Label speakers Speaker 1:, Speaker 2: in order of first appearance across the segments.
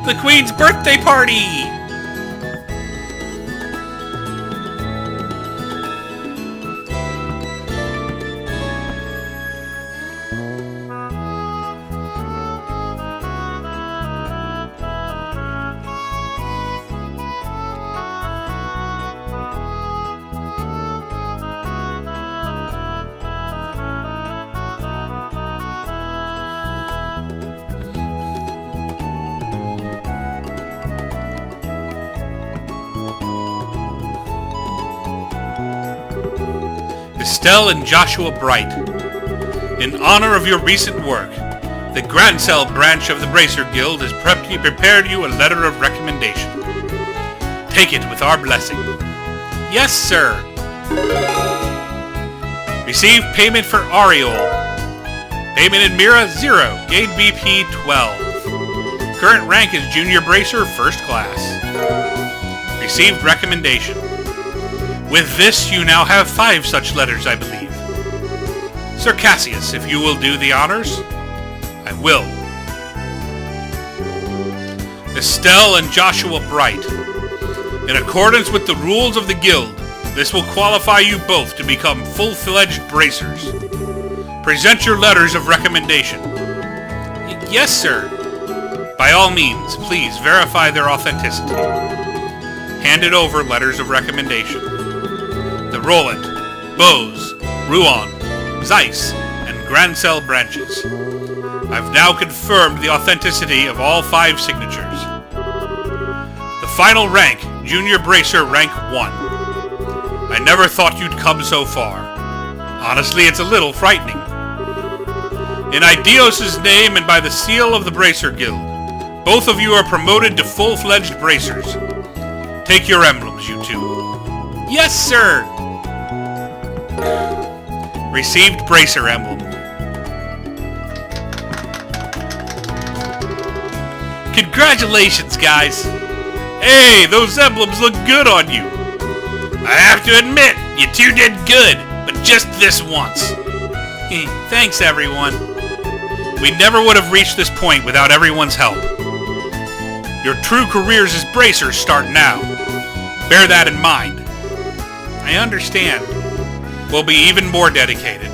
Speaker 1: The Queen's birthday party! Estelle and Joshua Bright, in honor of your recent work, the Grancel branch of the Bracer Guild has prepared you a letter of recommendation. Take it with our blessing. Yes, sir. Receive payment for Ariel. Payment in Mira, 0. Gain BP, 12. Current rank is Junior Bracer, First Class. Received recommendation. With this, you now have 5 such letters, I believe. Sir Cassius, if you will do the honors, I will. Estelle and Joshua Bright, in accordance with the rules of the Guild, this will qualify you both to become full-fledged bracers. Present your letters of recommendation. Yes, sir. By all means, please verify their authenticity. Handed over letters of recommendation. The Roland, Bose, Ruan, Zeiss, and Grancel branches. I've now confirmed the authenticity of all 5 signatures. The final rank, Junior Bracer rank 1. I never thought you'd come so far. Honestly, it's a little frightening. In Idios' name and by the seal of the Bracer Guild, both of you are promoted to full-fledged bracers. Take your emblems, you two. Yes, sir! Received Bracer Emblem. Congratulations, guys! Hey, those emblems look good on you! I have to admit, you two did good, but just this once. Thanks, everyone. We never would have reached this point without everyone's help. Your true careers as bracers start now. Bear that in mind. I understand. We'll be even more dedicated.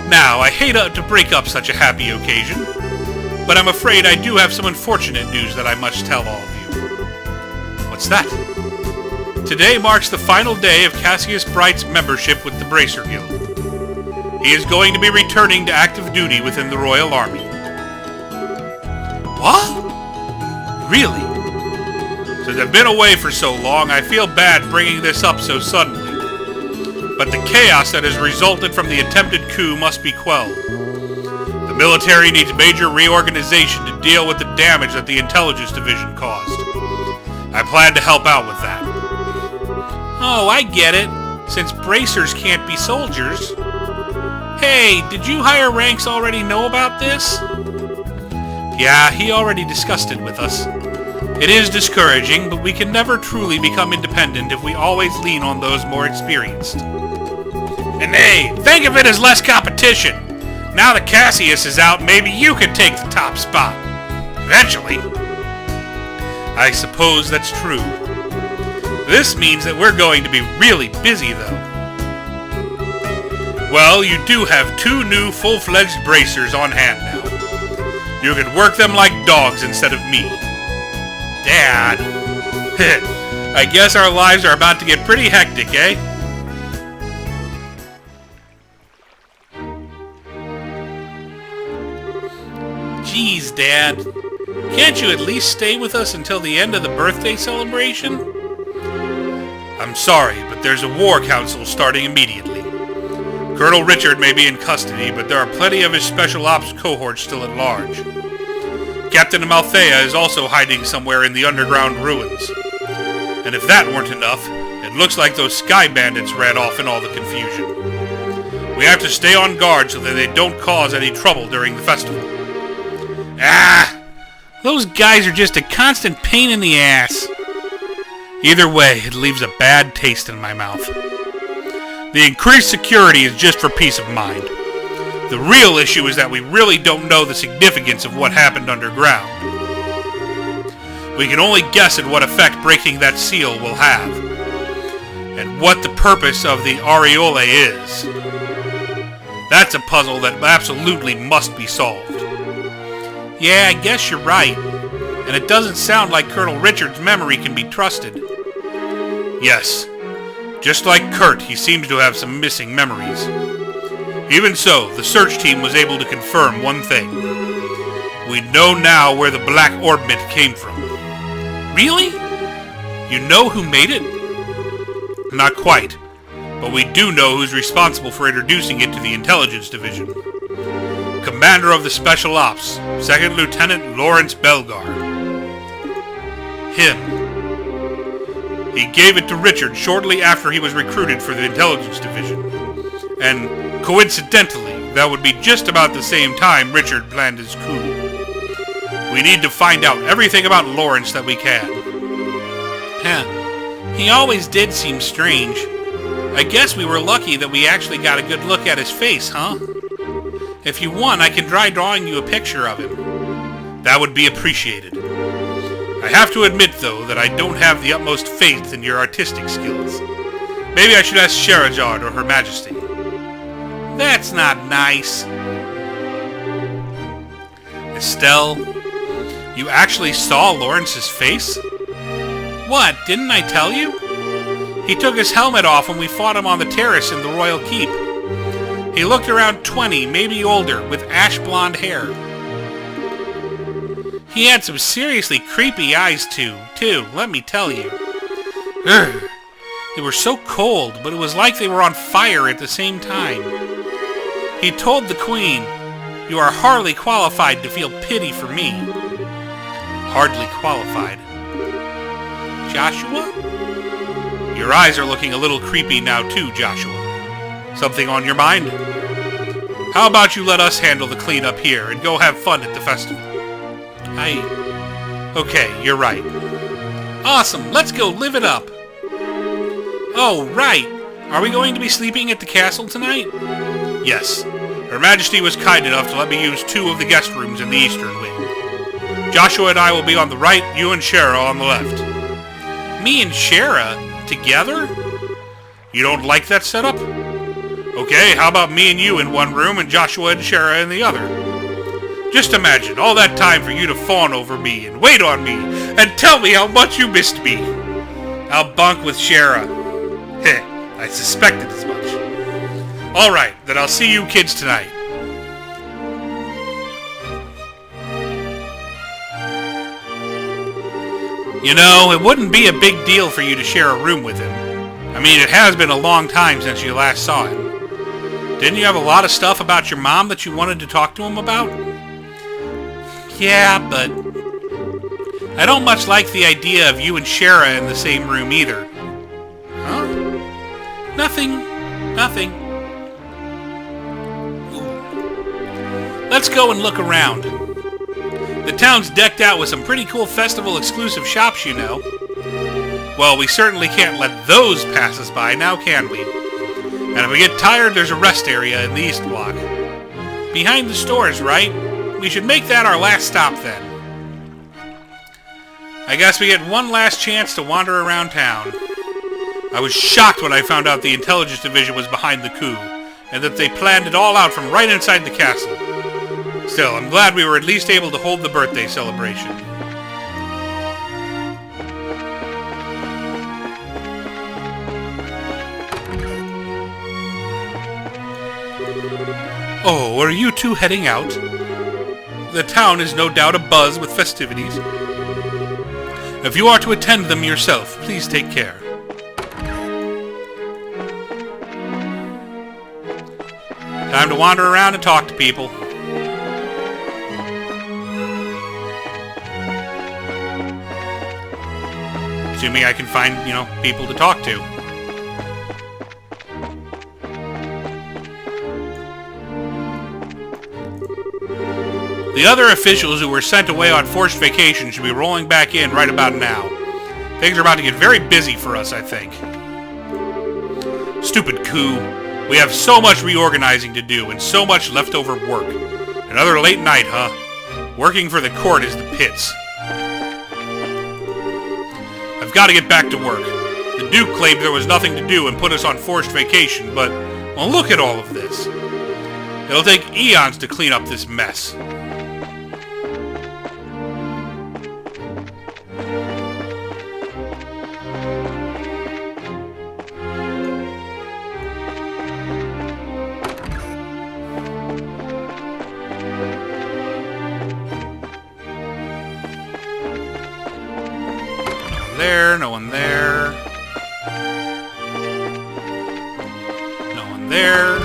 Speaker 1: Now, I hate to break up such a happy occasion, but I'm afraid I do have some unfortunate news that I must tell all of you. What's that? Today marks the final day of Cassius Bright's membership with the Bracer Guild. He is going to be returning to active duty within the Royal Army. What? Really? Since I've been away for so long, I feel bad bringing this up so suddenly. But the chaos that has resulted from the attempted coup must be quelled. The military needs major reorganization to deal with the damage that the intelligence division caused. I plan to help out with that. Oh, I get it. Since bracers can't be soldiers. Hey, did you higher ranks already know about this? Yeah, he already discussed it with us. It is discouraging, but we can never truly become independent if we always lean on those more experienced. And hey, think of it as less competition. Now that Cassius is out, maybe you can take the top spot. Eventually. I suppose that's true. This means that we're going to be really busy, though. Well, you do have 2 new full-fledged bracers on hand now. You can work them like dogs instead of me. Dad. I guess our lives are about to get pretty hectic, eh? Geez, Dad. Can't you at least stay with us until the end of the birthday celebration? I'm sorry, but there's a war council starting immediately. Colonel Richard may be in custody, but there are plenty of his special ops cohorts still at large. Captain Amalthea is also hiding somewhere in the underground ruins. And if that weren't enough, it looks like those sky bandits ran off in all the confusion. We have to stay on guard so that they don't cause any trouble during the festival. Those guys are just a constant pain in the ass. Either way, it leaves a bad taste in my mouth. The increased security is just for peace of mind. The real issue is that we really don't know the significance of what happened underground. We can only guess at what effect breaking that seal will have, and what the purpose of the aureole is. That's a puzzle that absolutely must be solved. Yeah, I guess you're right. And it doesn't sound like Colonel Richard's memory can be trusted. Yes. Just like Kurt, he seems to have some missing memories. Even so, the search team was able to confirm one thing. We know now where the black orbment came from. Really? You know who made it? Not quite. But we do know who's responsible for introducing it to the Intelligence Division. Commander of the Special Ops, 2nd Lieutenant Lawrence Belgar. Him. He gave it to Richard shortly after he was recruited for the Intelligence Division. And coincidentally, that would be just about the same time Richard planned his coup. We need to find out everything about Lawrence that we can. He always did seem strange. I guess we were lucky that we actually got a good look at his face, huh? If you want, I can try drawing you a picture of him. That would be appreciated. I have to admit, though, that I don't have the utmost faith in your artistic skills. Maybe I should ask Sherazade or Her Majesty. That's not nice. Estelle, you actually saw Lawrence's face? What, didn't I tell you? He took his helmet off when we fought him on the terrace in the Royal Keep. He looked around 20, maybe older, with ash blonde hair. He had some seriously creepy eyes too, let me tell you. Urgh. They were so cold, but it was like they were on fire at the same time. He told the Queen, "You are hardly qualified to feel pity for me." Hardly qualified. Joshua? Your eyes are looking a little creepy now too, Joshua. Something on your mind? How about you let us handle the cleanup here and go have fun at the festival? Okay, you're right. Awesome, let's go live it up. Oh, right. Are we going to be sleeping at the castle tonight? Yes. Her Majesty was kind enough to let me use 2 of the guest rooms in the eastern wing. Joshua and I will be on the right, you and Shara on the left. Me and Shara? Together? You don't like that setup? Okay, how about me and you in one room and Joshua and Shara in the other? Just imagine all that time for you to fawn over me and wait on me and tell me how much you missed me. I'll bunk with Shara. Heh, I suspected as much. Alright, then I'll see you kids tonight. You know, it wouldn't be a big deal for you to share a room with him. I mean, it has been a long time since you last saw him. Didn't you have a lot of stuff about your mom that you wanted to talk to him about? Yeah, but I don't much like the idea of you and Shara in the same room either. Huh? Nothing. Let's go and look around. The town's decked out with some pretty cool festival-exclusive shops, you know. Well, we certainly can't let those pass us by, now can we? And if we get tired, there's a rest area in the East Block. Behind the stores, right? We should make that our last stop, then. I guess we get one last chance to wander around town. I was shocked when I found out the Intelligence Division was behind the coup, and that they planned it all out from right inside the castle. Still, I'm glad we were at least able to hold the birthday celebration. Oh, are you two heading out? The town is no doubt abuzz with festivities. If you are to attend them yourself, please take care. Time to wander around and talk to people. Assuming I can find, people to talk to. The other officials who were sent away on forced vacation should be rolling back in right about now. Things are about to get very busy for us, I think. Stupid coup. We have so much reorganizing to do and so much leftover work. Another late night, huh? Working for the court is the pits. I've got to get back to work. The Duke claimed there was nothing to do and put us on forced vacation, but, well, look at all of this. It'll take eons to clean up this mess.
Speaker 2: No one there. No one there.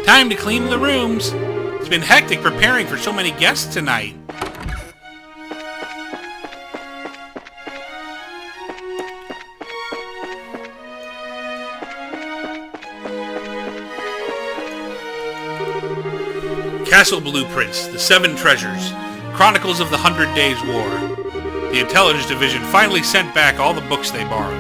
Speaker 2: Time to clean the rooms. It's been hectic preparing for so many guests tonight.
Speaker 1: Castle Blueprints, The Seven Treasures, Chronicles of the 100 Days War. The Intelligence Division finally sent back all the books they borrowed.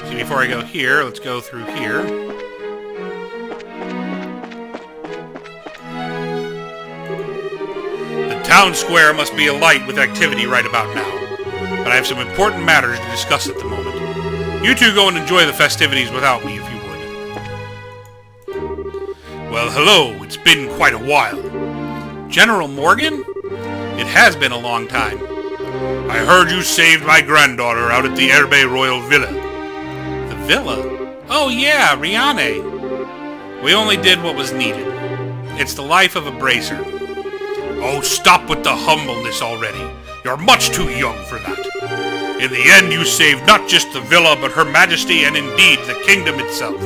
Speaker 1: See, before I go here, let's go through here. The town square must be alight with activity right about now. But I have some important matters to discuss at the moment. You two go and enjoy the festivities without me, if you would. Well, hello. It's been quite a while.
Speaker 2: General Morgan?
Speaker 1: It has been a long time. I heard you saved my granddaughter out at the Herbe Royal Villa.
Speaker 2: The villa? Oh yeah, Riane. We only did what was needed. It's the life of a bracer.
Speaker 1: Oh, stop with the humbleness already. You're much too young for that. In the end, you saved not just the villa, but Her Majesty and indeed the kingdom itself.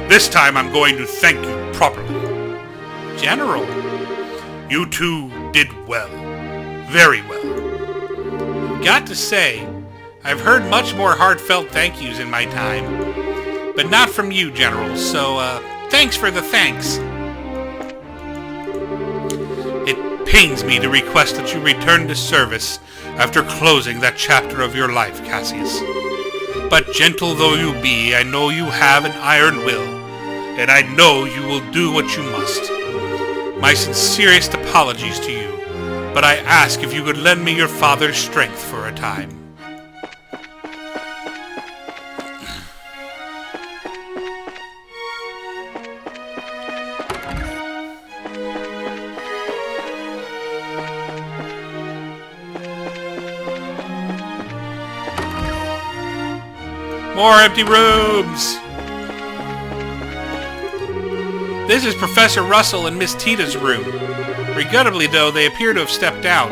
Speaker 1: This time I'm going to thank you properly.
Speaker 2: General,
Speaker 1: you two did well. Very well.
Speaker 2: Got to say, I've heard much more heartfelt thank yous in my time. But not from you, General, so, thanks for the thanks.
Speaker 1: It pains me to request that you return to service after closing that chapter of your life, Cassius. But gentle though you be, I know you have an iron will, and I know you will do what you must. My sincerest apologies to you, but I ask if you could lend me your father's strength for a time.
Speaker 2: More empty rooms! This is Professor Russell and Miss Tita's room. Regrettably, though, they appear to have stepped out.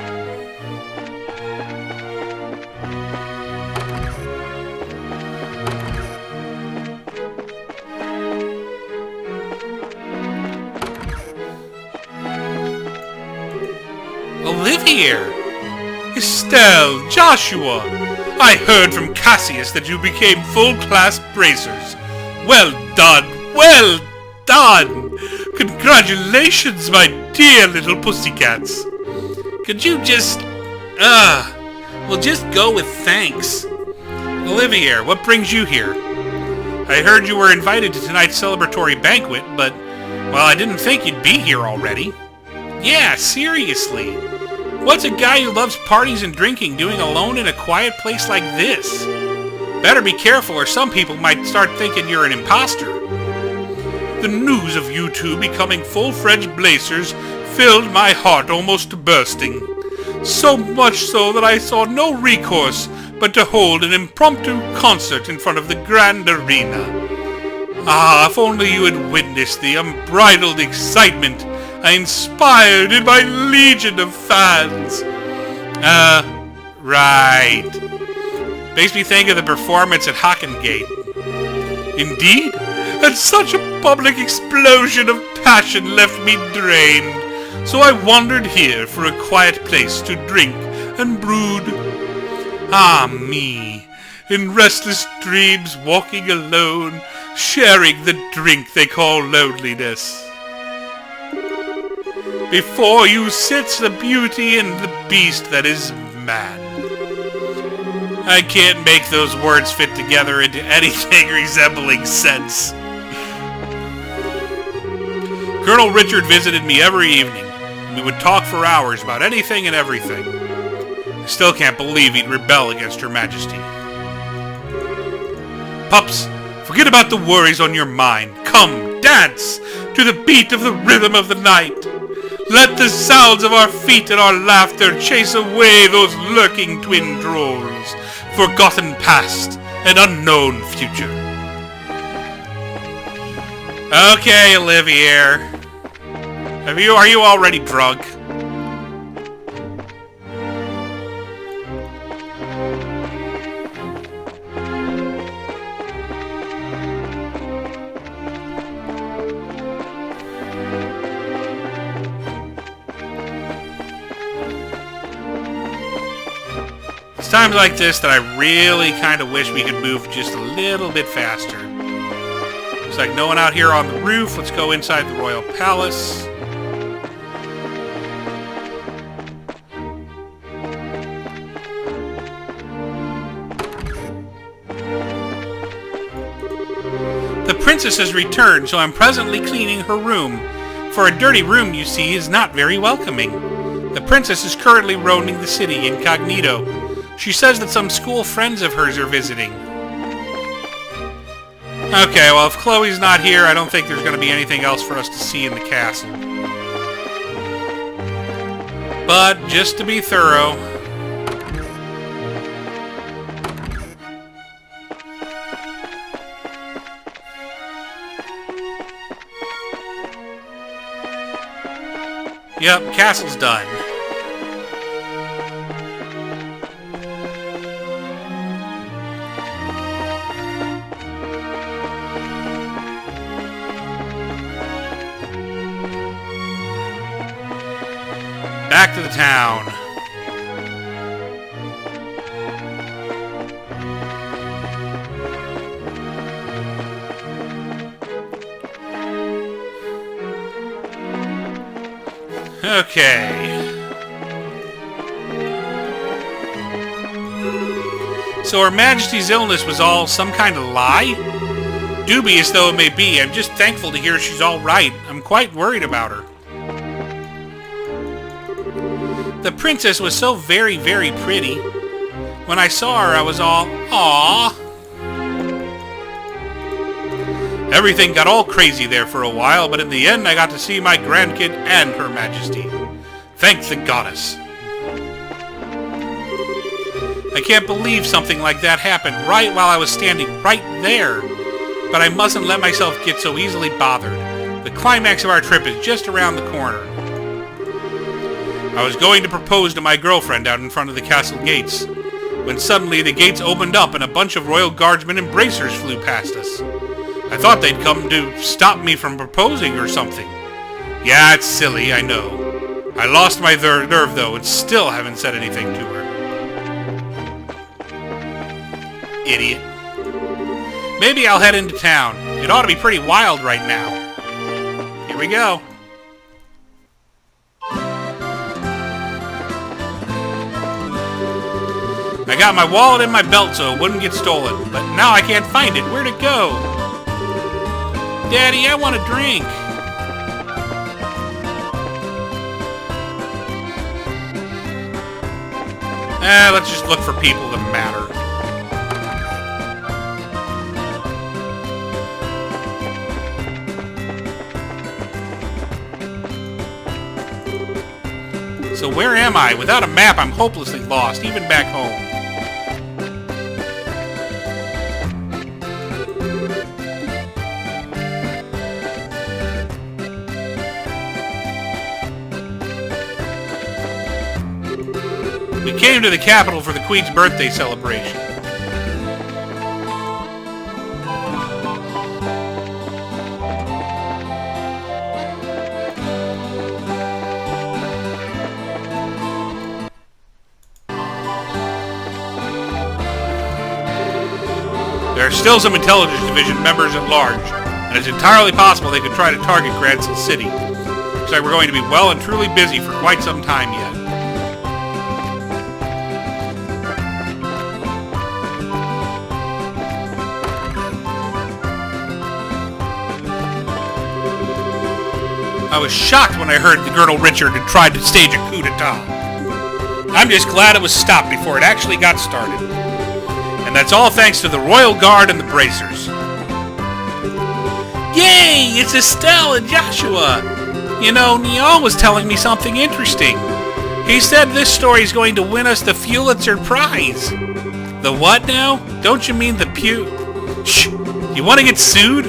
Speaker 2: Olivier!
Speaker 1: Estelle Joshua! I heard from Cassius that you became full-class bracers. Well done! Well done! Congratulations, my dear little pussycats!
Speaker 2: Could you just... we'll just go with thanks. Olivier, what brings you here? I heard you were invited to tonight's celebratory banquet, but, well, I didn't think you'd be here already. Yeah, seriously. What's a guy who loves parties and drinking doing alone in a quiet place like this? Better be careful or some people might start thinking you're an imposter.
Speaker 1: The news of you two becoming full-fledged blazers filled my heart almost to bursting. So much so that I saw no recourse but to hold an impromptu concert in front of the grand arena. Ah, if only you had witnessed the unbridled excitement I inspired in my legion of fans.
Speaker 2: Right. Makes me think of the performance at Hockengate.
Speaker 1: Indeed, and such a public explosion of passion left me drained. So I wandered here for a quiet place to drink and brood. Ah, me, in restless dreams walking alone, sharing the drink they call loneliness. Before you sits the beauty and the beast that is man. I can't make those words fit together into anything resembling sense. Colonel Richard visited me every evening, and we would talk for hours about anything and everything. I still can't believe he'd rebel against Her Majesty. Pups, forget about the worries on your mind. Come, dance to the beat of the rhythm of the night. Let the sounds of our feet and our laughter chase away those lurking twin trolls, forgotten past and unknown future. Okay, Olivier. Are you already drunk? It's times like this that I really kind of wish we could move just a little bit faster. Looks like no one out here on the roof. Let's go inside the Royal Palace. The princess has returned, so I'm presently cleaning her room. For a dirty room, you see, is not very welcoming. The princess is currently roaming the city incognito. She says that some school friends of hers are visiting. Okay, well, if Chloe's not here, I don't think there's going to be anything else for us to see in the castle. But, just to be thorough... Yep, castle's done. Back to the town. Okay. So Her Majesty's illness was all some kind of lie? Dubious though it may be, I'm just thankful to hear she's all right. I'm quite worried about her. The princess was so very, very pretty. When I saw her, I was all, aww. Everything got all crazy there for a while, but in the end I got to see my grandkid and Her Majesty. Thank the goddess. I can't believe something like that happened right while I was standing right there. But I mustn't let myself get so easily bothered. The climax of our trip is just around the corner. I was going to propose to my girlfriend out in front of the castle gates, when suddenly the gates opened up and a bunch of royal guardsmen and bracers flew past us. I thought they'd come to stop me from proposing or something. Yeah, it's silly, I know. I lost my nerve, though, and still haven't said anything to her. Idiot. Maybe I'll head into town. It ought to be pretty wild right now. Here we go. I got my wallet in my belt so it wouldn't get stolen, but now I can't find it. Where'd it go? Daddy, I want a drink. Let's just look for people that matter. So where am I? Without a map, I'm hopelessly lost, even back home. We came to the capital for the Queen's birthday celebration. are still some intelligence division members at large, and it's entirely possible they could try to target Granson City. Looks like we're going to be well and truly busy for quite some time yet. I was shocked when I heard that Colonel Richard had tried to stage a coup d'etat. I'm just glad it was stopped before it actually got started. And that's all thanks to the Royal Guard and the Bracers. Yay! It's Estelle Joshua! You know, Neal was telling me something interesting. He said this story is going to win us the Pulitzer Prize. The what now? Don't you mean the Shh! You want to get sued?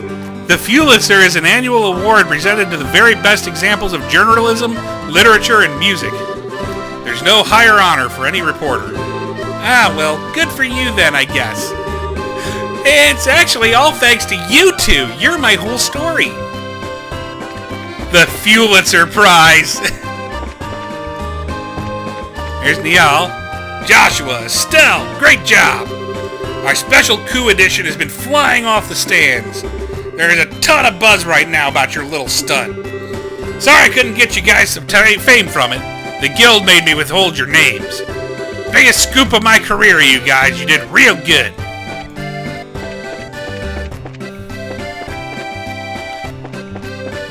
Speaker 1: The Pulitzer is an annual award presented to the very best examples of journalism, literature, and music. There's no higher honor for any reporter. Ah, well, good for you then, I guess. It's actually all thanks to you two. You're my whole story. The Pulitzer Prize. Here's Neal. Joshua, Estelle, great job. Our special coup edition has been flying off the stands. There is a ton of buzz right now about your little stunt. Sorry I couldn't get you guys some fame from it. The guild made me withhold your names. Biggest scoop of my career, you guys. You did real good.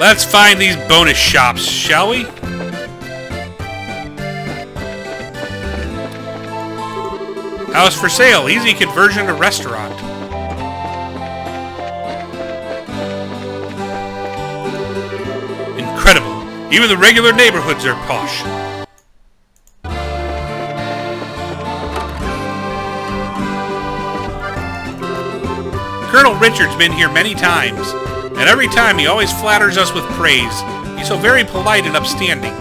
Speaker 1: Let's find these bonus shops, shall we? House for sale. Easy conversion to restaurant. Incredible. Even the regular neighborhoods are posh. Colonel Richard's been here many times, and every time he always flatters us with praise. He's so very polite and upstanding.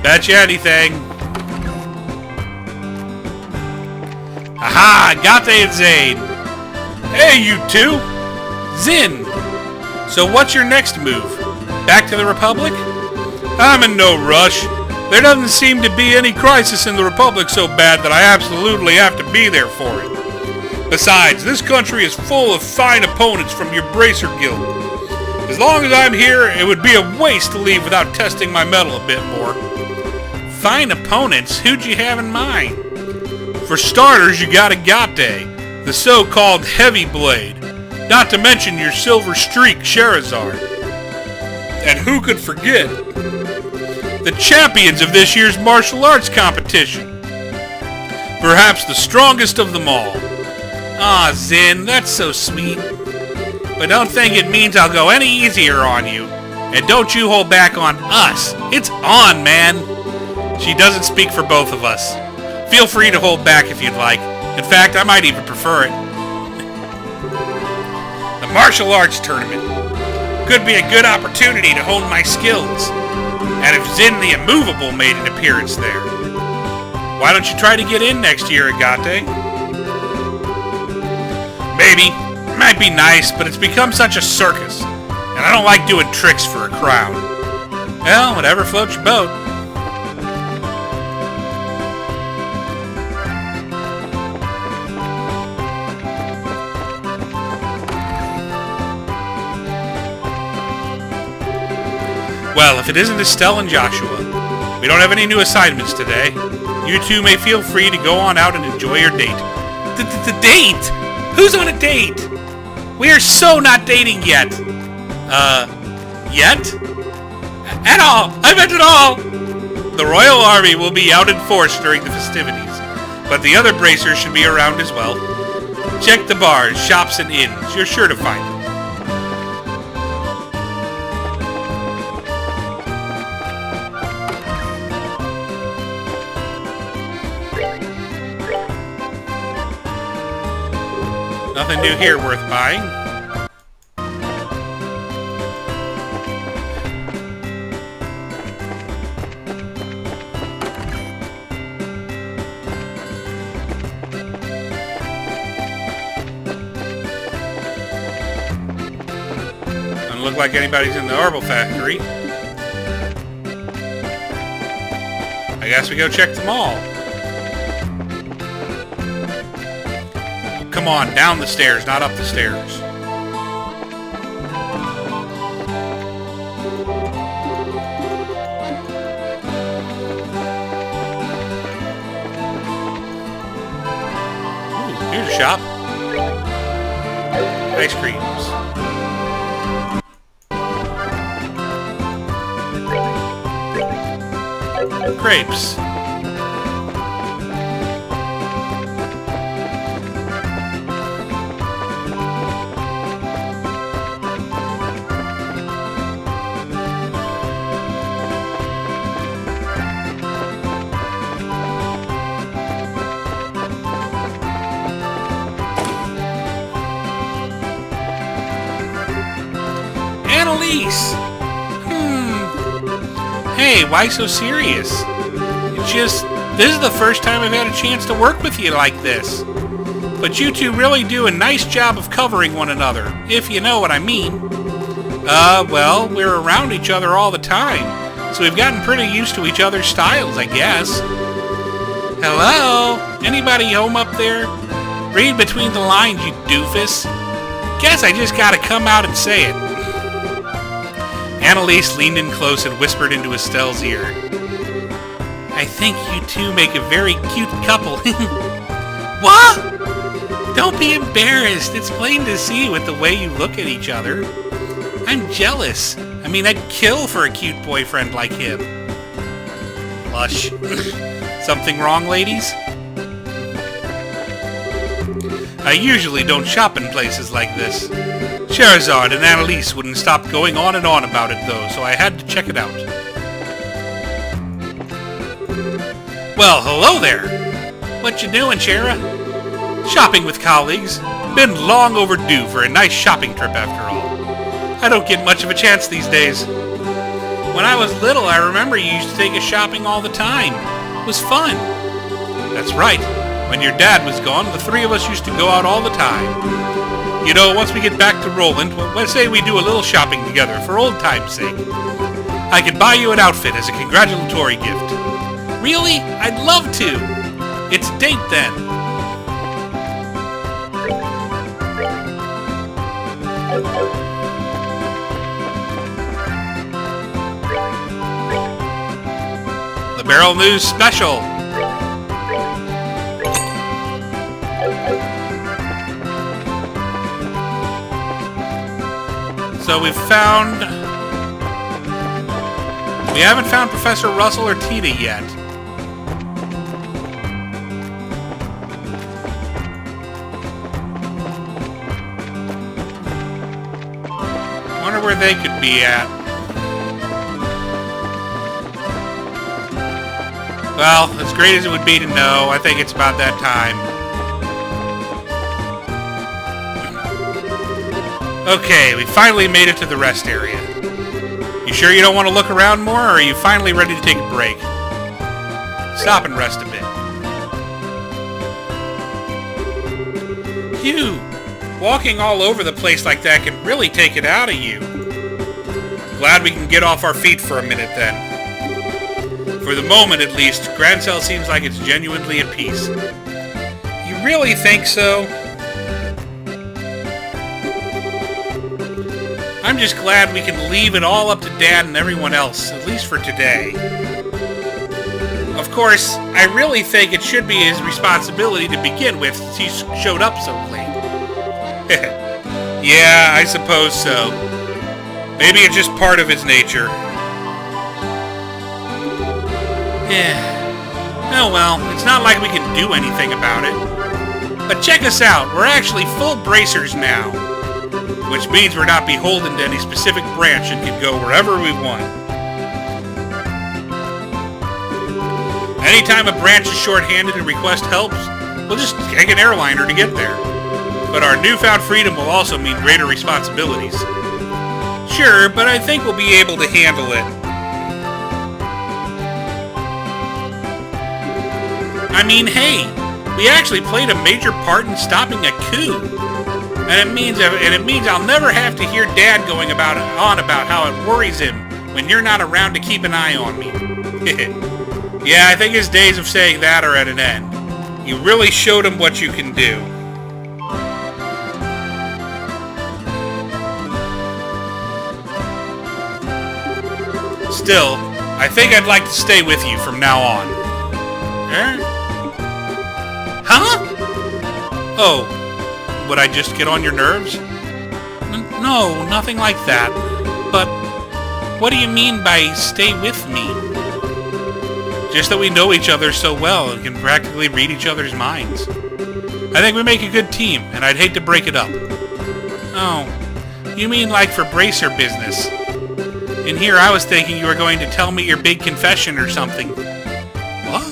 Speaker 1: Betcha anything. Aha! Gate and Zane! Hey, you two! Zin! So what's your next move? Back to the Republic? I'm in no rush. There doesn't seem to be any crisis in the Republic so bad that I absolutely have to be there for it. Besides, this country is full of fine opponents from your Bracer Guild. As long as I'm here, it would be a waste to leave without testing my mettle a bit more. Fine opponents? Who'd you have in mind? For starters, you got Agate, the so-called Heavy Blade, not to mention your Silver Streak Sherazard. And who could forget the champions of this year's martial arts competition? Perhaps the strongest of them all. Ah, Zin, that's so sweet. But don't think it means I'll go any easier on you. And don't you hold back on us. It's on, man. She doesn't speak for both of us. Feel free to hold back if you'd like. In fact, I might even prefer it. The martial arts tournament could be a good opportunity to hone my skills. And if Zin the Immovable made an appearance there, why don't you try to get in next year, Agate? Maybe. It might be nice, but it's become such a circus. And I don't like doing tricks for a crowd. Well, whatever floats your boat. Well, if it isn't Estelle and Joshua, we don't have any new assignments today. You two may feel free to go on out and enjoy your date. The date? Who's on a date? We are so not dating yet. Yet? At all! I meant at all! The Royal Army will be out in force during the festivities, but the other bracers should be around as well. Check the bars, shops, and inns. You're sure to find them.
Speaker 2: Nothing new here worth buying. Doesn't look like anybody's in the Orbital factory. I guess we go check them all. Come on, down the stairs, not up the stairs. Ooh, here's a shop. Ice creams. Crepes. Annelise! Hey, why so serious? This is the first time I've had a chance to work with you like this. But you two really do a nice job of covering one another, if you know what I mean. Well, we're around each other all the time, so we've gotten pretty used to each other's styles, I guess. Hello? Anybody home up there? Read between the lines, you doofus. Guess I just gotta come out and say it. Annelise leaned in close and whispered into Estelle's ear. I think you two make a very cute couple. What? Don't be embarrassed. It's plain to see with the way you look at each other. I'm jealous. I mean, I'd kill for a cute boyfriend like him. Blush. Something wrong, ladies? I usually don't shop in places like this. Charizard and Annelise wouldn't stop going on and on about it, though, so I had to check it out. Well, hello there! What you doing, Chara? Shopping with colleagues. Been long overdue for a nice shopping trip, after all. I don't get much of a chance these days. When I was little, I remember you used to take us shopping all the time. It was fun. That's right. When your dad was gone, the three of us used to go out all the time. You know, once we get back to Roland, let's say we do a little shopping together for old time's sake. I could buy you an outfit as a congratulatory gift. Really? I'd love to. It's date then. The Barrel News Special. So we haven't found Professor Russell or Tita yet. Wonder where they could be at. Well, as great as it would be to know, I think it's about that time. Okay, we finally made it to the rest area. You sure you don't want to look around more, or are you finally ready to take a break? Stop and rest a bit. Phew! Walking all over the place like that can really take it out of you. Glad we can get off our feet for a minute then. For the moment, at least, Grand Cell seems like it's genuinely at peace. You really think so? I'm just glad we can leave it all up to Dad and everyone else, at least for today. Of course, I really think it should be his responsibility to begin with, since he showed up so late. Yeah, I suppose so. Maybe it's just part of his nature. Oh well, it's not like we can do anything about it. But check us out, we're actually full bracers now. Which means we're not beholden to any specific branch and can go wherever we want. Anytime a branch is short-handed and requests help, we'll just take an airliner to get there.
Speaker 1: But our newfound freedom will also mean greater responsibilities.
Speaker 2: Sure, but I think we'll be able to handle it. I mean, hey, we actually played a major part in stopping a coup. And it means I'll never have to hear Dad going on about how it worries him when you're not around to keep an eye on me.
Speaker 1: Yeah, I think his days of saying that are at an end.
Speaker 2: You really showed him what you can do.
Speaker 1: Still, I think I'd like to stay with you from now on.
Speaker 2: Huh?
Speaker 1: Oh, would I just get on your nerves?
Speaker 2: No, nothing like that. But what do you mean by stay with me?
Speaker 1: Just that we know each other so well and can practically read each other's minds. I think we make a good team, and I'd hate to break it up.
Speaker 2: Oh, you mean like for bracer business? In here I was thinking you were going to tell me your big confession or something.
Speaker 1: What?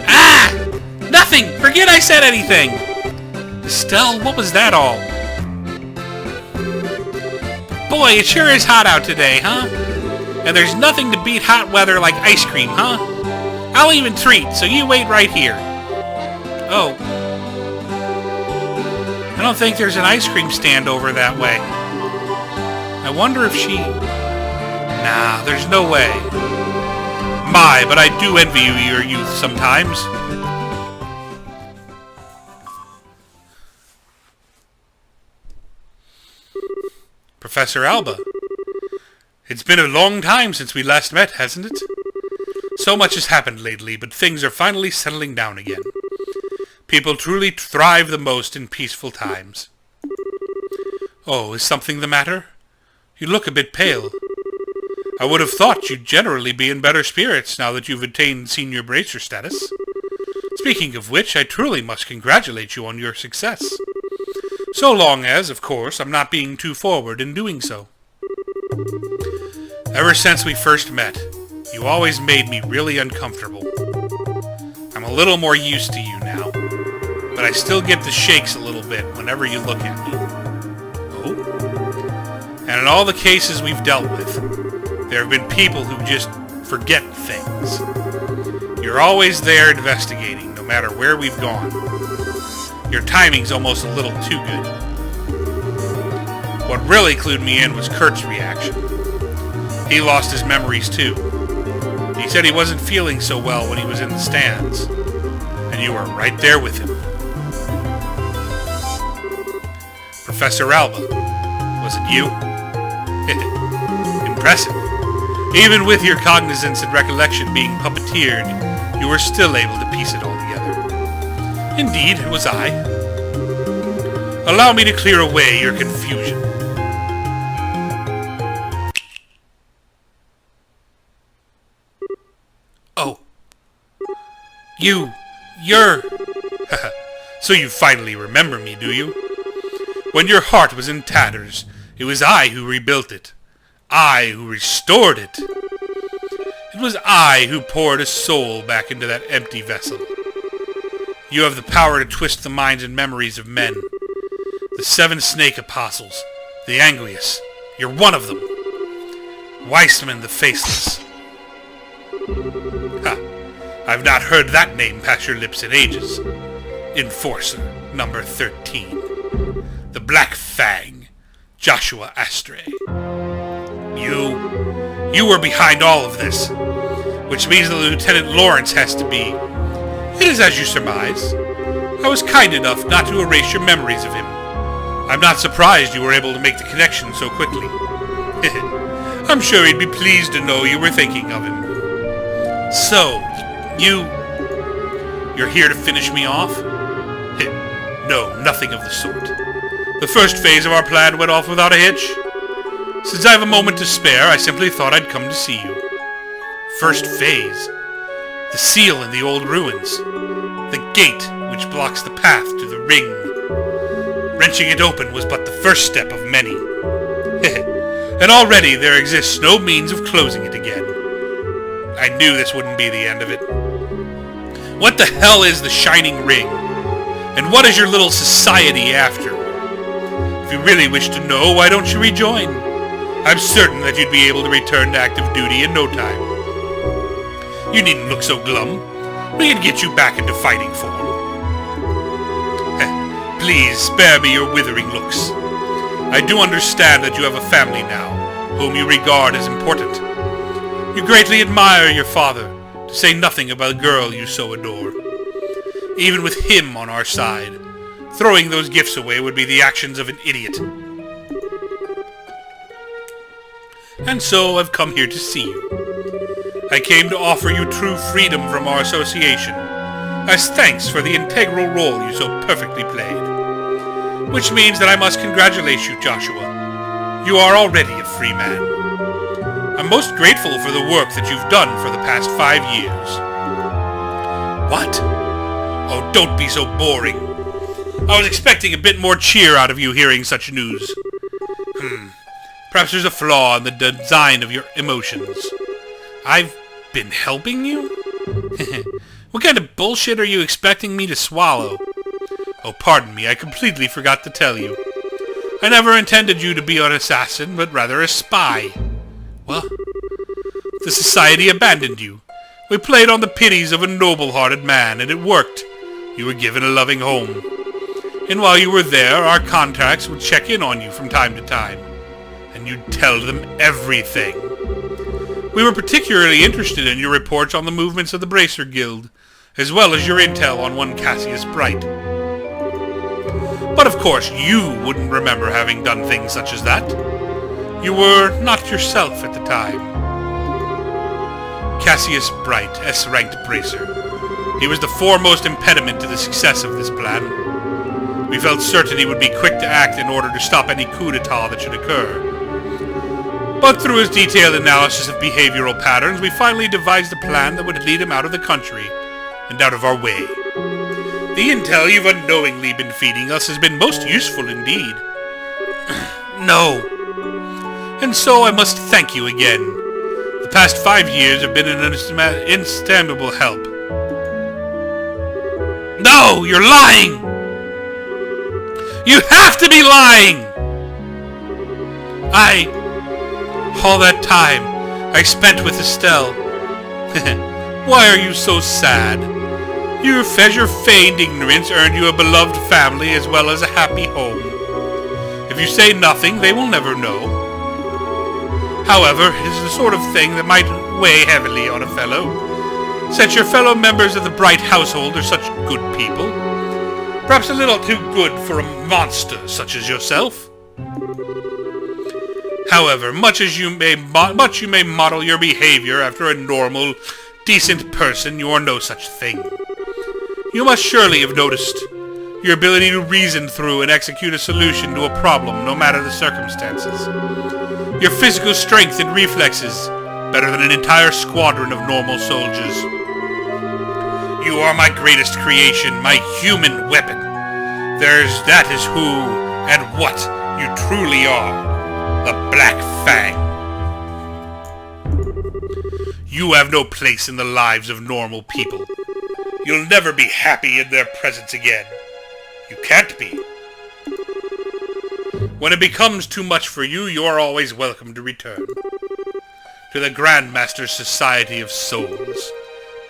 Speaker 2: Ah! Nothing! Forget I said anything! Estelle, what was that all? Boy, it sure is hot out today, huh? And there's nothing to beat hot weather like ice cream, huh? I'll even treat, so you wait right here. Oh. I don't think there's an ice cream stand over that way. I wonder if she... Nah, there's no way.
Speaker 1: My, but I do envy you your youth sometimes. Professor Alba. It's been a long time since we last met, hasn't it? So much has happened lately, but things are finally settling down again. People truly thrive the most in peaceful times. Oh, is something the matter? You look a bit pale. I would have thought you'd generally be in better spirits now that you've attained senior bracer status. Speaking of which, I truly must congratulate you on your success. So long as, of course, I'm not being too forward in doing so. Ever since we first met, you always made me really uncomfortable. I'm a little more used to you now, but I still get the shakes a little bit whenever you look at me. Oh? And in all the cases we've dealt with, there have been people who just forget things. You're always there investigating, no matter where we've gone. Your timing's almost a little too good. What really clued me in was Kurt's reaction. He lost his memories too. He said he wasn't feeling so well when he was in the stands, and you were right there with him. Professor Alba, was it you? Impressive. Even with your cognizance and recollection being puppeteered, you were still able to piece it all together. Indeed, it was I. Allow me to clear away your confusion. Oh. You're... So you finally remember me, do you? When your heart was in tatters, it was I who rebuilt it. I who restored it. It was I who poured a soul back into that empty vessel. You have the power to twist the minds and memories of men. The 7 snake apostles, the Anguius. You're one of them. Weissman the Faceless. Ha! I've not heard that name pass your lips in ages. Enforcer number 13. The Black Fang, Joshua Astray. You were behind all of this, which means that Lieutenant Lawrence has to be. It is as you surmise. I was kind enough not to erase your memories of him. I'm not surprised you were able to make the connection so quickly. I'm sure he'd be pleased to know you were thinking of him. So, you're here to finish me off? No, nothing of the sort. The first phase of our plan went off without a hitch. Since I have a moment to spare, I simply thought I'd come to see you. First phase. The seal in the old ruins. The gate which blocks the path to the ring. Wrenching it open was but the first step of many. And already there exists no means of closing it again. I knew this wouldn't be the end of it. What the hell is the Shining Ring? And what is your little society after? If you really wish to know, why don't you rejoin? I'm certain that you'd be able to return to active duty in no time. You needn't look so glum. We can get you back into fighting form. Please spare me your withering looks. I do understand that you have a family now, whom you regard as important. You greatly admire your father, to say nothing about the girl you so adore. Even with him on our side, throwing those gifts away would be the actions of an idiot. And so I've come here to see you. I came to offer you true freedom from our association, as thanks for the integral role you so perfectly played. Which means that I must congratulate you, Joshua. You are already a free man. I'm most grateful for the work that you've done for the past 5 years. What? Oh, don't be so boring. I was expecting a bit more cheer out of you hearing such news. Perhaps there's a flaw in the design of your emotions. I've been helping you? What kind of bullshit are you expecting me to swallow? Oh, pardon me, I completely forgot to tell you. I never intended you to be an assassin, but rather a spy. Well, the society abandoned you. We played on the pities of a noble-hearted man, and it worked. You were given a loving home. And while you were there, our contacts would check in on you from time to time. And you'd tell them everything. We were particularly interested in your reports on the movements of the Bracer Guild, as well as your intel on one Cassius Bright. But of course, you wouldn't remember having done things such as that. You were not yourself at the time. Cassius Bright, S-ranked Bracer. He was the foremost impediment to the success of this plan. We felt certain he would be quick to act in order to stop any coup d'etat that should occur. But through his detailed analysis of behavioral patterns, we finally devised a plan that would lead him out of the country and out of our way. The intel you've unknowingly been feeding us has been most useful indeed. No. And so I must thank you again. The past 5 years have been an inestimable help. No, you're lying! You have to be lying! All that time I spent with Estelle. Why are you so sad? Your feigned ignorance earned you a beloved family as well as a happy home. If you say nothing, they will never know. However, it is the sort of thing that might weigh heavily on a fellow, since your fellow members of the Bright household are such good people. Perhaps a little too good for a monster such as yourself. However, much you may model your behavior after a normal, decent person, you are no such thing. You must surely have noticed your ability to reason through and execute a solution to a problem, no matter the circumstances. Your physical strength and reflexes, better than an entire squadron of normal soldiers. You are my greatest creation, my human weapon. That is who and what you truly are. The Black Fang. You have no place in the lives of normal people. You'll never be happy in their presence again. You can't be. When it becomes too much for you, you are always welcome to return. To the Grandmaster's Society of Souls.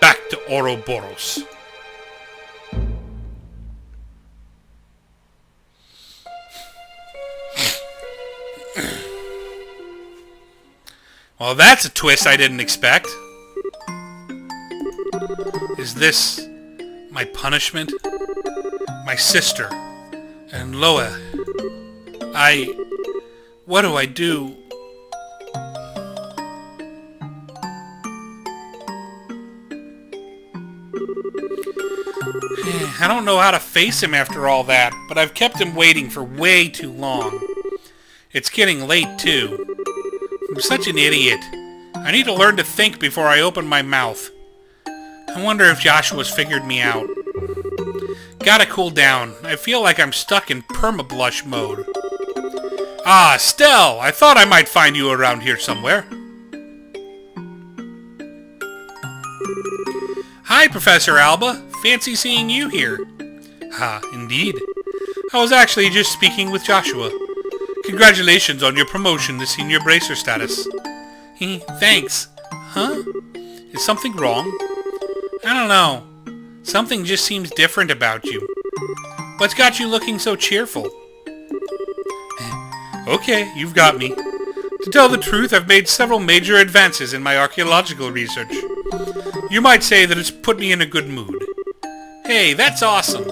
Speaker 1: Back to Ouroboros. Well, that's a twist I didn't expect. Is this my punishment? My sister and Loa. What do I do? I don't know how to face him after all that, but I've kept him waiting for way too long. It's getting late, too. I'm such an idiot. I need to learn to think before I open my mouth. I wonder if Joshua's figured me out. Gotta cool down. I feel like I'm stuck in perma-blush mode. Ah, Estelle! I thought I might find you around here somewhere. Hi, Professor Alba. Fancy seeing you here.
Speaker 2: Ah, indeed. I was actually just speaking with Joshua. Congratulations on your promotion to senior bracer status. Thanks. Huh? Is something wrong? I don't know. Something just seems different about you. What's got you looking so cheerful? Okay, you've got me. To tell the truth, I've made several major advances in my archaeological research. You might say that it's put me in a good mood. Hey, that's awesome.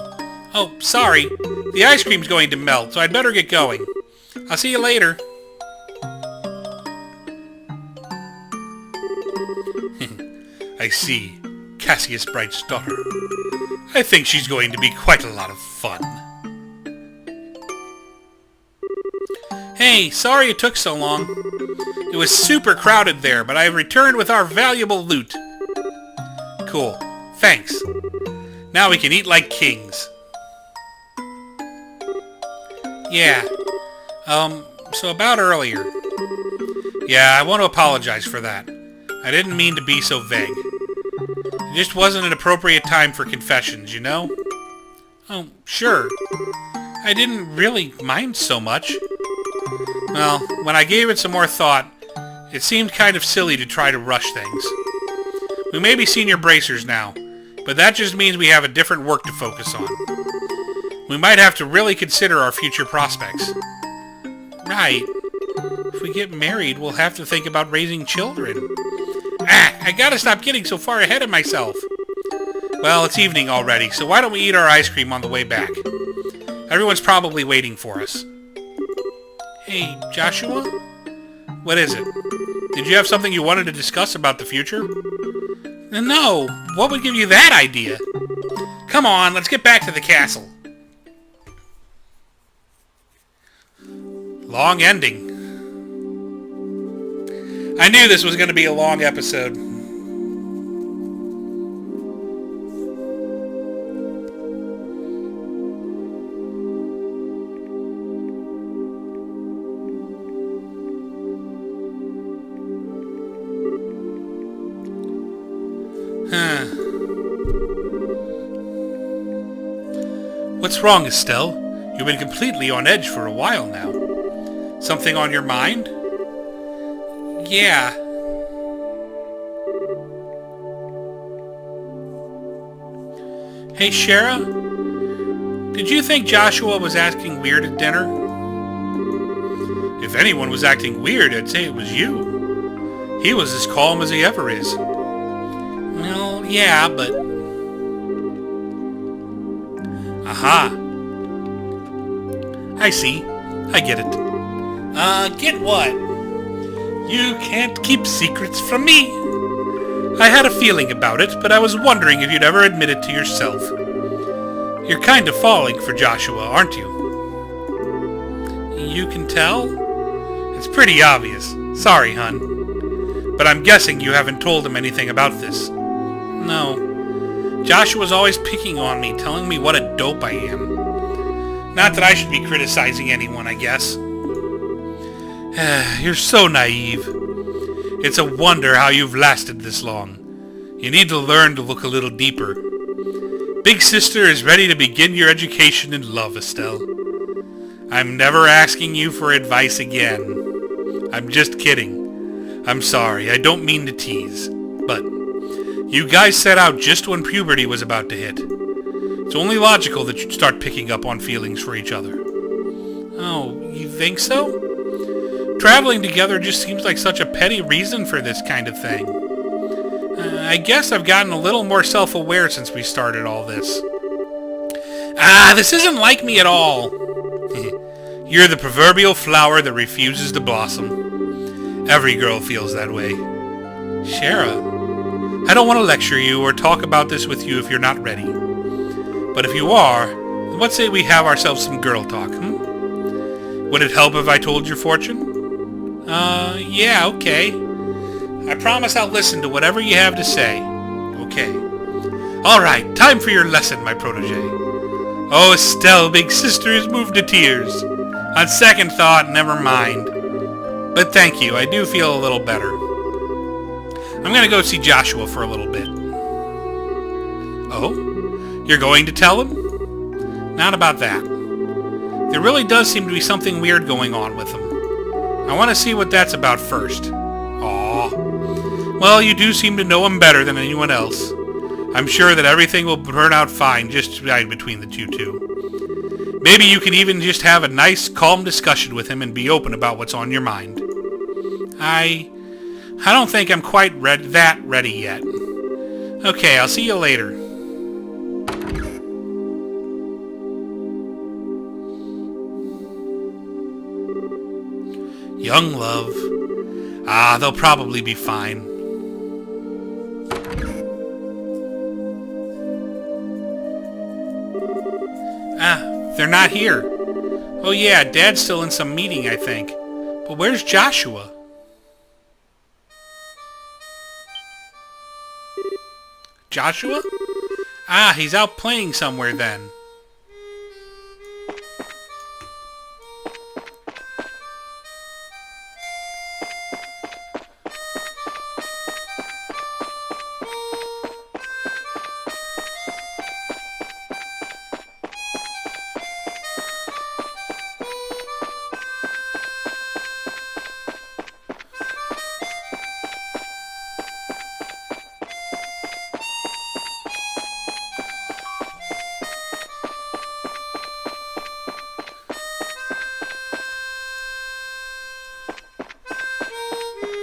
Speaker 2: Oh, sorry. The ice cream's going to melt, so I'd better get going. I'll see you later. I see. Cassius Bright's daughter. I think she's going to be quite a lot of fun. Hey, sorry it took so long. It was super crowded there, but I returned with our valuable loot. Cool. Thanks. Now we can eat like kings. Yeah. So about earlier. Yeah, I want to apologize for that. I didn't mean to be so vague. It just wasn't an appropriate time for confessions, you know? Oh, sure. I didn't really mind so much. Well, when I gave it some more thought, it seemed kind of silly to try to rush things. We may be senior bracers now, but that just means we have a different work to focus on. We might have to really consider our future prospects. Right. If we get married, we'll have to think about raising children. I gotta stop getting so far ahead of myself. Well, it's evening already, so why don't we eat our ice cream on the way back? Everyone's probably waiting for us. Hey, Joshua? What is it? Did you have something you wanted to discuss about the future? No, what would give you that idea? Come on, let's get back to the castle. Long ending. I knew this was going to be a long episode. What's wrong, Estelle? You've been completely on edge for a while now. Something on your mind? Yeah. Hey, Shara? Did you think Joshua was acting weird at dinner? If anyone was acting weird, I'd say it was you. He was as calm as he ever is. Well, yeah, but... Aha. I see. I get it. Get what? You can't keep secrets from me. I had a feeling about it, but I was wondering if you'd ever admit it to yourself. You're kind of falling for Joshua, aren't you? You can tell? It's pretty obvious. Sorry, hun. But I'm guessing you haven't told him anything about this. No. Joshua's always picking on me, telling me what a dope I am. Not that I should be criticizing anyone, I guess. You're so naive. It's a wonder how you've lasted this long. You need to learn to look a little deeper. Big Sister is ready to begin your education in love, Estelle. I'm never asking you for advice again. I'm just kidding. I'm sorry, I don't mean to tease. But you guys set out just when puberty was about to hit. It's only logical that you'd start picking up on feelings for each other. Oh, you think so? Traveling together just seems like such a petty reason for this kind of thing. I guess I've gotten a little more self-aware since we started all this. This isn't like me at all. You're the proverbial flower that refuses to blossom. Every girl feels that way. Shara, I don't want to lecture you or talk about this with you if you're not ready. But if you are, then what say we have ourselves some girl talk, Would it help if I told your fortune? Yeah, okay. I promise I'll listen to whatever you have to say. Okay. Alright, time for your lesson, my protege. Oh, Estelle, Big Sister is moved to tears. On second thought, never mind. But thank you, I do feel a little better. I'm gonna go see Joshua for a little bit. Oh? You're going to tell him? Not about that. There really does seem to be something weird going on with him. I want to see what that's about first. Aw. Well, you do seem to know him better than anyone else. I'm sure that everything will turn out fine just between the two. Maybe you can even just have a nice, calm discussion with him and be open about what's on your mind. I don't think I'm quite ready yet. Okay, I'll see you later. Young love. They'll probably be fine. They're not here. Oh yeah, Dad's still in some meeting, I think. But where's Joshua? Joshua? He's out playing somewhere then.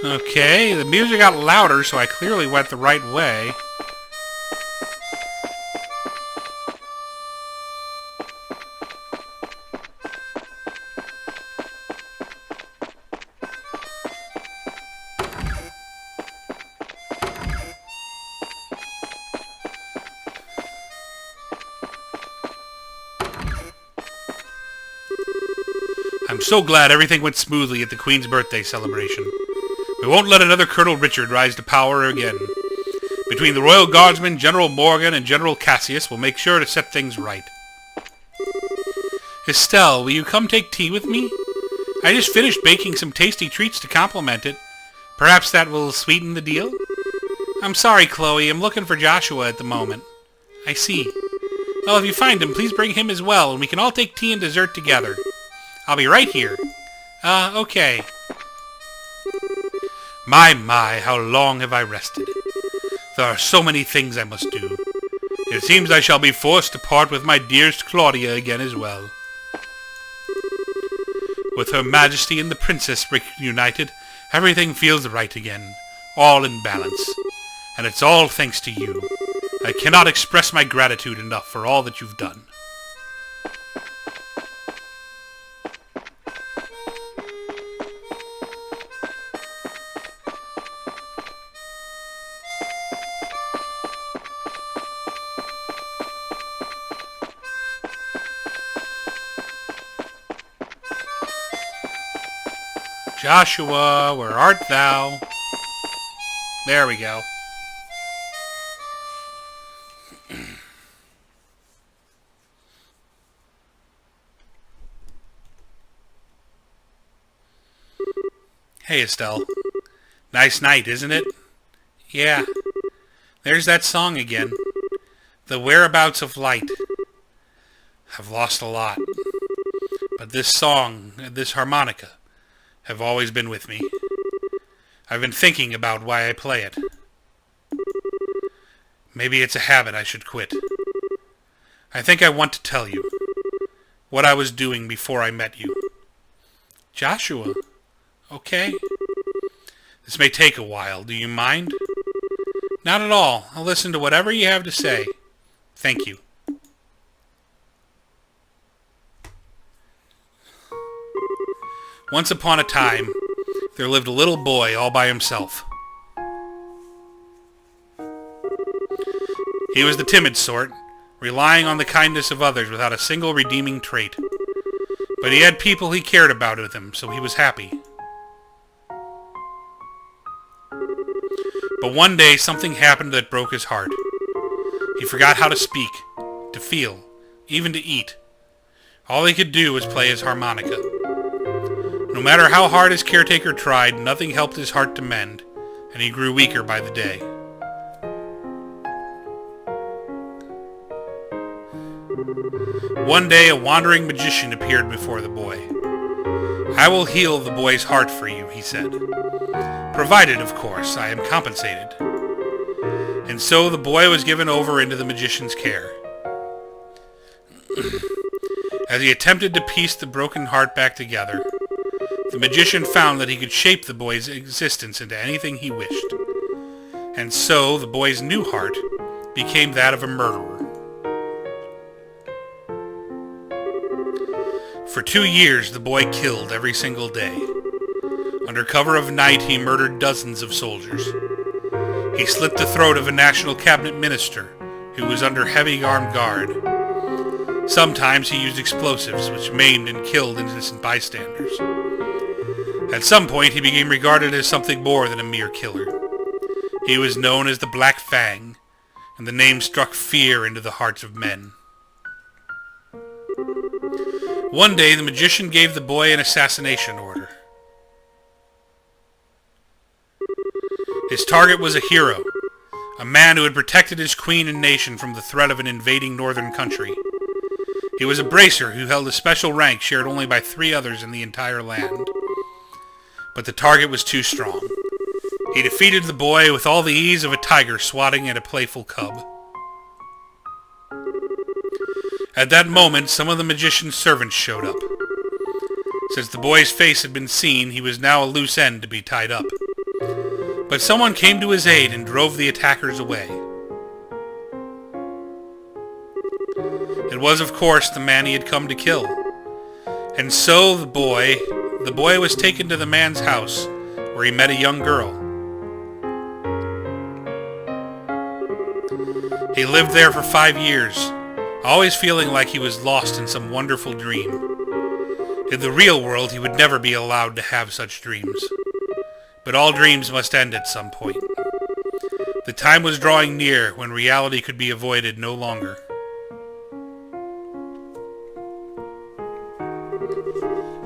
Speaker 2: Okay, the music got louder, so I clearly went the right way. I'm so glad everything went smoothly at the Queen's birthday celebration. We won't let another Colonel Richard rise to power again. Between the Royal Guardsmen, General Morgan, and General Cassius, we'll make sure to set things right. Estelle, will you come take tea with me? I just finished baking some tasty treats to complement it. Perhaps that will sweeten the deal? I'm sorry, Chloe. I'm looking for Joshua at the moment. I see. Well, if you find him, please bring him as well, and we can all take tea and dessert together. I'll be right here. Okay. My, how long have I rested? There are so many things I must do. It seems I shall be forced to part with my dearest Claudia again as well. With Her Majesty and the Princess reunited, everything feels right again, all in balance. And it's all thanks to you. I cannot express my gratitude enough for all that you've done. Joshua, where art thou? There we go. Hey, Estelle. Nice night, isn't it? Yeah. There's that song again. The Whereabouts of Light. I've lost a lot. But this song, this harmonica, have always been with me. I've been thinking about why I play it. Maybe it's a habit I should quit. I think I want to tell you what I was doing before I met you. Joshua, okay? This may take a while. Do you mind? Not at all. I'll listen to whatever you have to say. Thank you. Once upon a time, there lived a little boy all by himself. He was the timid sort, relying on the kindness of others without a single redeeming trait. But he had people he cared about with him, so he was happy. But one day, something happened that broke his heart. He forgot how to speak, to feel, even to eat. All he could do was play his harmonica. No matter how hard his caretaker tried, nothing helped his heart to mend, and he grew weaker by the day.
Speaker 1: One day a wandering magician appeared before the boy. "I will heal the boy's heart for you," he said. "Provided, of course, I am compensated." And so the boy was given over into the magician's care. As he attempted to piece the broken heart back together, the magician found that he could shape the boy's existence into anything he wished. And so the boy's new heart became that of a murderer. For 2 years, the boy killed every single day. Under cover of night, he murdered dozens of soldiers. He slit the throat of a national cabinet minister who was under heavy armed guard. Sometimes he used explosives, which maimed and killed innocent bystanders. At some point, he became regarded as something more than a mere killer. He was known as the Black Fang, and the name struck fear into the hearts of men. One day, the magician gave the boy an assassination order. His target was a hero, a man who had protected his queen and nation from the threat of an invading northern country. He was a bracer who held a special rank shared only by 3 others in the entire land. But the target was too strong. He defeated the boy with all the ease of a tiger swatting at a playful cub. At that moment, some of the magician's servants showed up. Since the boy's face had been seen, he was now a loose end to be tied up. But someone came to his aid and drove the attackers away. It was, of course, the man he had come to kill. And so the boy was taken to the man's house, where he met a young girl. He lived there for 5 years, always feeling like he was lost in some wonderful dream. In the real world, he would never be allowed to have such dreams. But all dreams must end at some point. The time was drawing near when reality could be avoided no longer.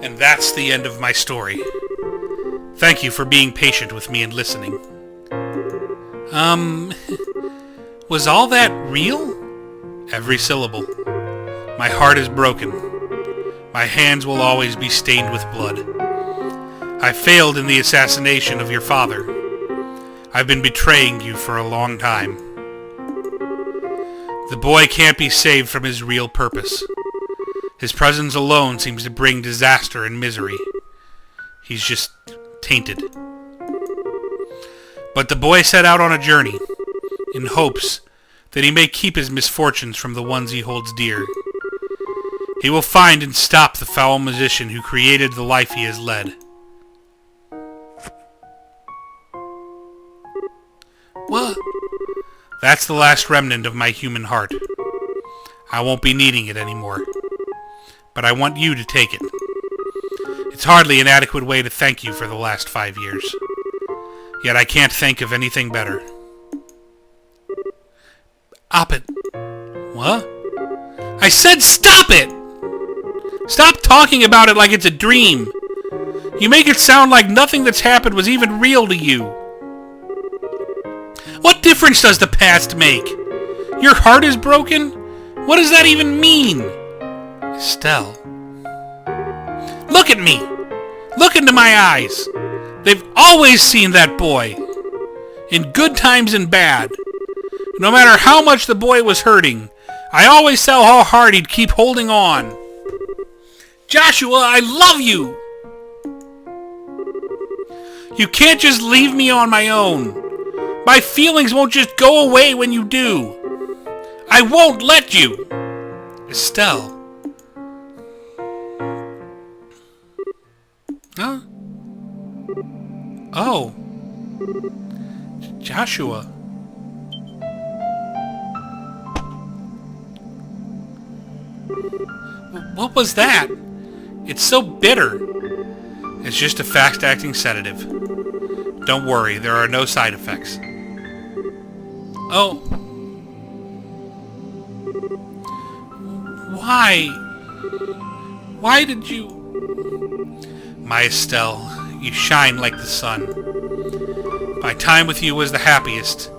Speaker 1: And that's the end of my story. Thank you for being patient with me and listening. Was all that real? Every syllable. My heart is broken. My hands will always be stained with blood. I failed in the assassination of your father. I've been betraying you for a long time. The boy can't be saved from his real purpose. His presence alone seems to bring disaster and misery. He's just tainted. But the boy set out on a journey, in hopes that he may keep his misfortunes from the ones he holds dear. He will find and stop the foul magician who created the life he has led. What? That's the last remnant of my human heart. I won't be needing it anymore. But I want you to take it. It's hardly an adequate way to thank you for the last 5 years. Yet I can't think of anything better. Stop it. What? I said stop it! Stop talking about it like it's a dream. You make it sound like nothing that's happened was even real to you. What difference does the past make? Your heart is broken? What does that even mean? Estelle. Look at me. Look into my eyes. They've always seen that boy. In good times and bad. No matter how much the boy was hurting, I always saw how hard he'd keep holding on. Joshua, I love you! You can't just leave me on my own. My feelings won't just go away when you do. I won't let you. Estelle. Huh? Oh. Joshua. What was that? It's so bitter. It's just a fast-acting sedative. Don't worry, there are no side effects. Oh. Why? Why did you... My Estelle, you shine like the sun. My time with you was the happiest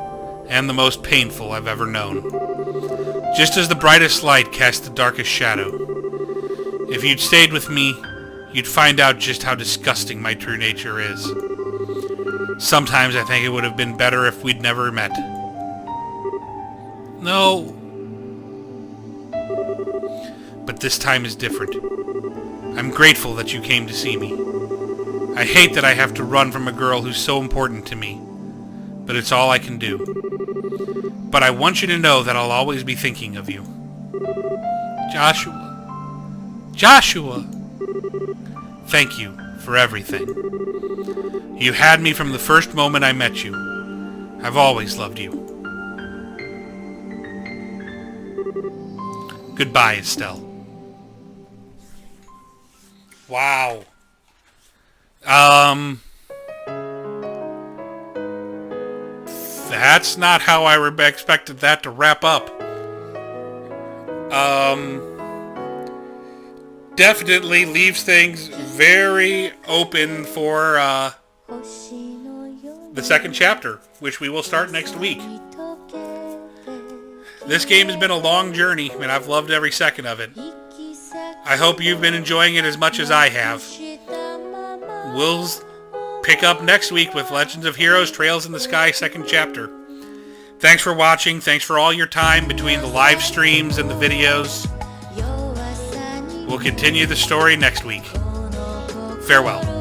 Speaker 1: and the most painful I've ever known. just as the brightest light casts the darkest shadow. If you'd stayed with me, you'd find out just how disgusting my true nature is. Sometimes I think it would have been better if we'd never met. No. But this time is different. I'm grateful that you came to see me. I hate that I have to run from a girl who's so important to me, but it's all I can do. But I want you to know that I'll always be thinking of you. Joshua. Joshua! Thank you for everything. You had me from the first moment I met you. I've always loved you. Goodbye, Estelle. Wow. That's not how I expected that to wrap up. Definitely leaves things very open for the second chapter, which we will start next week. This game has been a long journey, and I've loved every second of it. I hope you've been enjoying it as much as I have. We'll pick up next week with Legends of Heroes Trails in the Sky second chapter. Thanks for watching. Thanks for all your time between the live streams and the videos. We'll continue the story next week. Farewell.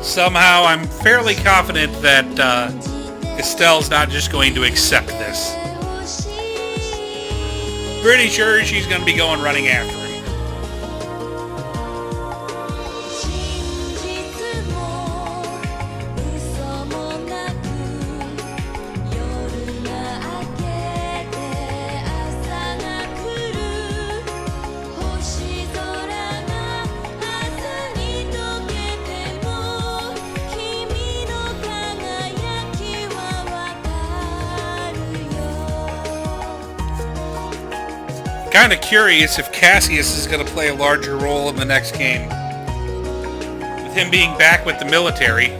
Speaker 1: 'Somehow I'm fairly confident that Estelle's not just going to accept this. Pretty sure she's going to be going running after him. Kind of curious if Cassius is going to play a larger role in the next game. With him being back with the military.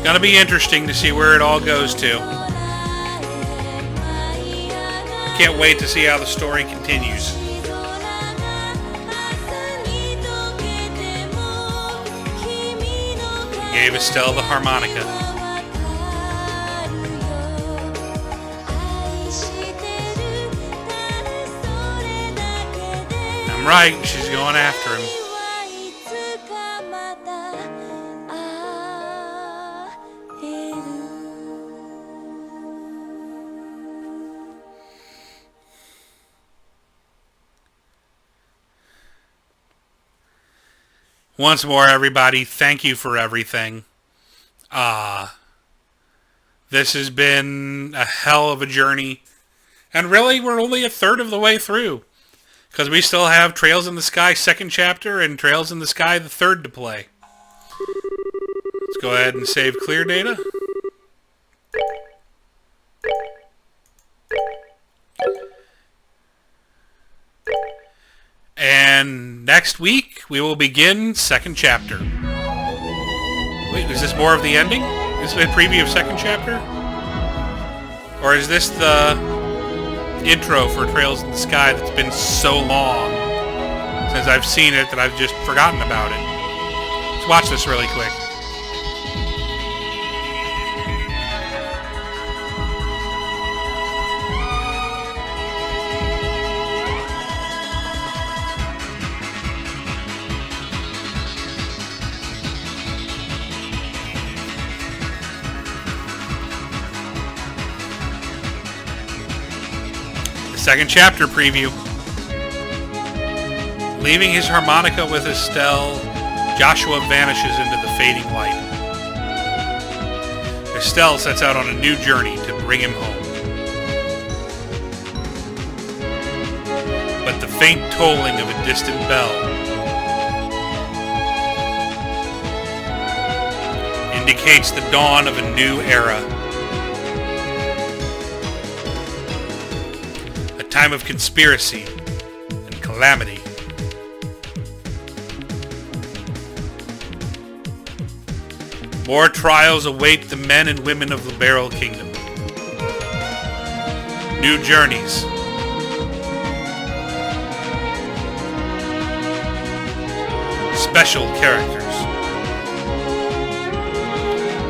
Speaker 1: Gonna be interesting to see where it all goes to. Can't wait to see how the story continues. He gave Estelle the harmonica. I'm right, she's going after him. Once more, everybody, thank you for everything. This has been a hell of a journey. And really, we're only a third of the way through. Because we still have Trails in the Sky second chapter and Trails in the Sky the third to play. Let's go ahead and save clear data. And next week, we will begin second chapter. Wait, is this more of the ending? Is this a preview of second chapter? Or is this the intro for Trails in the Sky that's been so long since I've seen it that I've just forgotten about it? Let's watch this really quick. Second chapter preview. Leaving his harmonica with Estelle, Joshua vanishes into the fading light. Estelle sets out on a new journey to bring him home. But the faint tolling of a distant bell indicates the dawn of a new era. A time of conspiracy and calamity. More trials await the men and women of the Beryl Kingdom. New journeys. Special characters.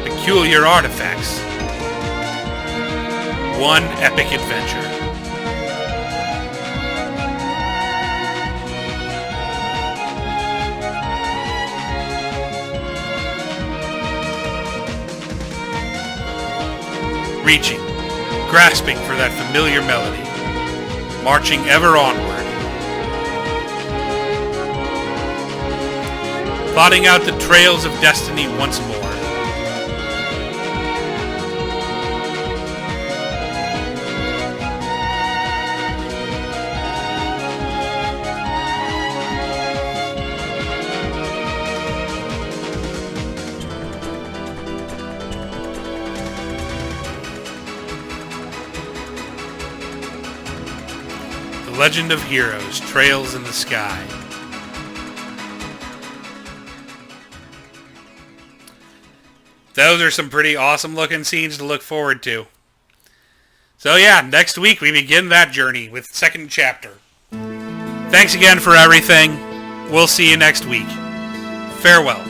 Speaker 1: Peculiar artifacts. One epic adventure. Reaching, grasping for that familiar melody, marching ever onward. Plotting out the trails of destiny once more. The Legend of Heroes, Trails in the Sky. Those are some pretty awesome looking scenes to look forward to. So yeah, next week we begin that journey with second chapter. Thanks again for everything. We'll see you next week. Farewell.